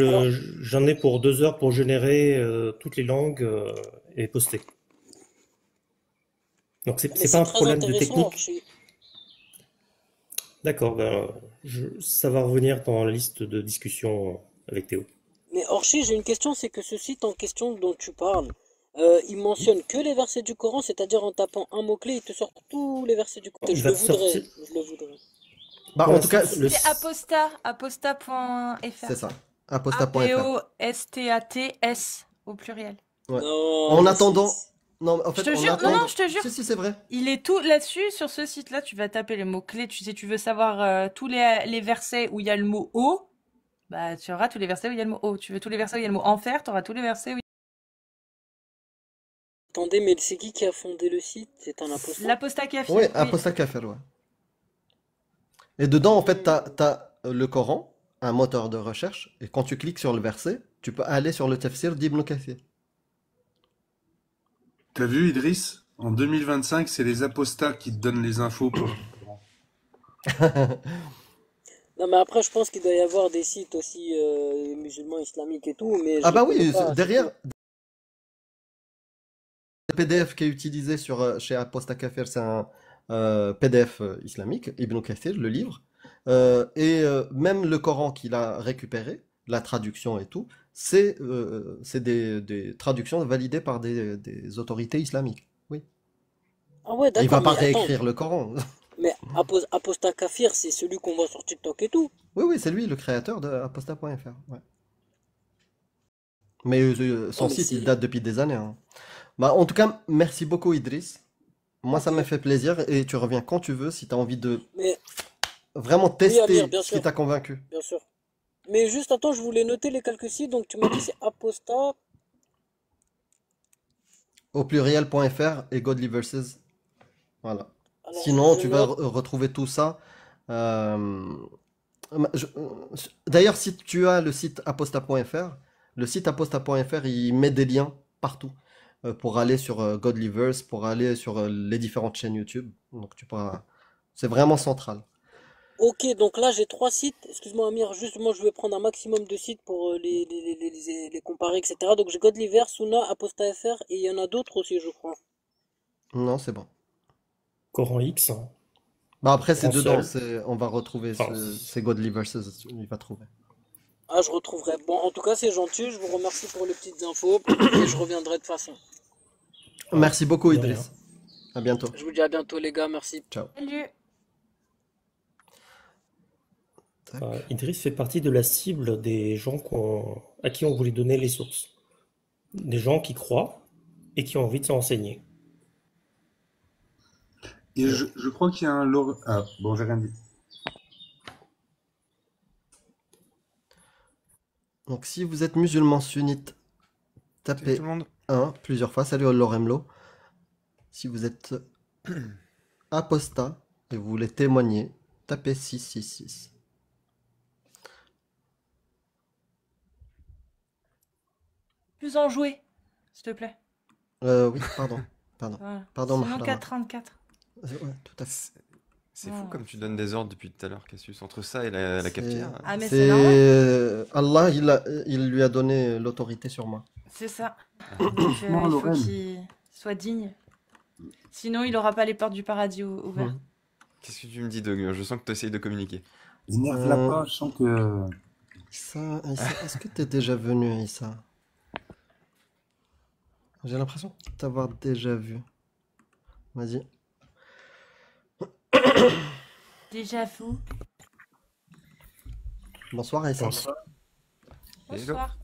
B: Alors,
F: J'en ai pour 2 heures pour générer toutes les langues et poster. Donc
B: mais
F: c'est pas
B: c'est
F: un
B: très
F: problème de
B: intéressant,
F: technique.
B: Orchi.
F: D'accord, ben, ça va revenir dans la liste de discussion avec Théo.
B: Mais Orchi, j'ai une question, c'est que ce site en question dont tu parles, il mentionne que les versets du Coran, c'est-à-dire en tapant un mot-clé, il te sort tous les versets du Coran.
F: Il
B: Je
F: va
B: le
F: te sortir.
B: voudrais, je le voudrais.
A: Bah, en
F: Voilà,
A: tout cas,
C: C'est aposta.fr.
A: c'est ça. Aposta.fr.
C: Apostats au pluriel.
A: Ouais.
B: Non,
A: En
B: mais
A: attendant... Non, en
C: Je
A: fait,
C: te
A: en
C: jure, non, non,
A: attendant...
C: je te jure.
A: Si, si, c'est vrai.
C: Il est tout là-dessus, sur ce site-là, tu vas taper les mots-clés. Tu sais, tu veux savoir tous les versets où il y a le mot eau, bah tu auras tous les versets où il y a le mot eau. Tu veux tous les versets où il y a le mot enfer, tu auras tous les versets où il
B: attendez, mais c'est qui a fondé le site? C'est un
C: y a...
B: apostat?
C: L'apostat kafir,
A: Oui,
C: oui.
A: Aposta.fr, ouais. Et dedans, en fait, t'as le Coran, un moteur de recherche, et quand tu cliques sur le verset, tu peux aller sur le tafsir d'Ibn Kathir.
D: T'as vu, Idriss? En 2025, c'est les apostats qui te donnent les infos pour.
B: Non, mais après, je pense qu'il doit y avoir des sites aussi musulmans, islamiques et tout, mais
A: Ah
B: je les
A: bah
B: connais
A: oui,
B: pas, c'est
A: derrière,
B: tout.
A: le PDF qui est utilisé chez Aposta Kafir, c'est un PDF islamique, Ibn Kathir, le livre. Même le Coran qu'il a récupéré, la traduction et tout, c'est des traductions validées par des autorités islamiques. Oui.
B: Ah ouais,
A: Il va
B: d'accord,
A: pas
B: mais attends,
A: réécrire le Coran.
B: mais apostat kafir, c'est celui qu'on voit sur TikTok et tout.
A: Oui, oui, c'est lui le créateur de Aposta.fr. Ouais. Mais
B: Non,
A: son
B: mais
A: site, il
B: c'est...
A: date depuis des années, hein. Bah, en tout cas, merci beaucoup, Idriss. Moi, ça
B: Ok.
A: m'a fait plaisir et tu reviens quand tu veux si tu as envie de
B: Mais
A: vraiment
B: oui, Amir,
A: tester
B: bien
A: ce qui
B: sûr,
A: t'a convaincu.
B: bien sûr. Mais juste attends, je voulais noter les quelques sites. Donc tu m'as dit c'est apostat.
A: Au pluriel.fr et Godly Verses. Voilà.
B: Alors
A: Sinon,
B: je
A: tu vas
B: note.
A: retrouver tout ça. euh, je- D'ailleurs, si tu as le site aposta.fr, le site aposta.fr, il met des liens partout pour aller sur Godlyverse, pour aller sur les différentes chaînes YouTube. Donc, tu pourras. C'est vraiment central.
B: Ok, donc là j'ai trois sites. Excuse-moi Amir, juste moi je vais prendre un maximum de sites pour les comparer, etc. Donc j'ai Godliver, Suna, Apostat FR et il y en a d'autres aussi, je crois.
A: Non, c'est bon.
F: Coran X, hein,
A: Bah après, c'est
F: Coran
A: dedans.
F: seul.
A: On va retrouver
F: Enfin,
A: c'est Godly Verses. Il va trouver.
B: Ah, je retrouverai. Bon, en tout cas c'est gentil. Je vous remercie pour les petites infos et je reviendrai de toute façon.
F: ah,
A: Merci beaucoup,
F: de rien.
A: Idriss. À bientôt.
B: Je vous dis à bientôt les gars, merci.
A: Ciao.
C: Salut.
A: Tac.
F: Idriss fait partie de la cible des gens à qui on voulait donner les sources. Des gens qui croient et qui ont envie de s'en renseigner.
D: Et je crois qu'il y a un. Ah, bon, j'ai rien dit.
A: Donc, si vous êtes musulman sunnite,
G: Salut tout
A: tapez
G: le monde.
A: 1 plusieurs fois. Salut Loremlo. Si vous êtes apostat et vous voulez témoigner, tapez 666.
C: Plus en jouer, s'il te plaît.
A: Oui, pardon. Pardon.
C: Voilà.
A: Pardon,
C: Sinon
A: Mahrama.
C: 4,34.
A: Ouais, tout à fait.
G: C'est fou
C: Oh.
G: comme tu donnes des ordres depuis tout à l'heure, Cassius. Entre ça et la
A: C'est
G: cafetière.
C: Ah, mais
A: c'est
C: c'est normal.
A: Allah, il lui a donné l'autorité sur moi.
C: C'est ça.
G: Ah.
C: Donc,
H: Franchement,
C: il faut
H: Lorraine,
C: qu'il soit digne. Sinon, il n'aura pas les portes du paradis ouvertes.
A: Mhm.
G: Qu'est-ce que tu me dis, Doug? Je sens que tu essayes de communiquer.
H: énerve-la
A: Euh,
H: pas, je sens que...
A: Issa, est-ce que t'es déjà venu, Issa? J'ai l'impression de t'avoir déjà vu. Vas-y.
C: Déjà vous.
A: Bonsoir, Issa.
H: Bonsoir.
G: Hello.
C: Bonsoir.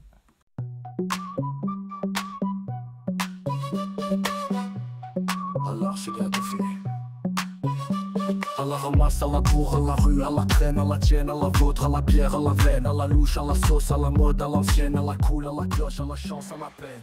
I: Allah, je regarde Allah ramasse à la cour, à la rue, à la traîne, à la tienne, à la vôtre, à la bière, à la veine, à la louche, à la sauce, à la mode, à l'ancienne, à la cool, à la cloche, à la chance, à la peine.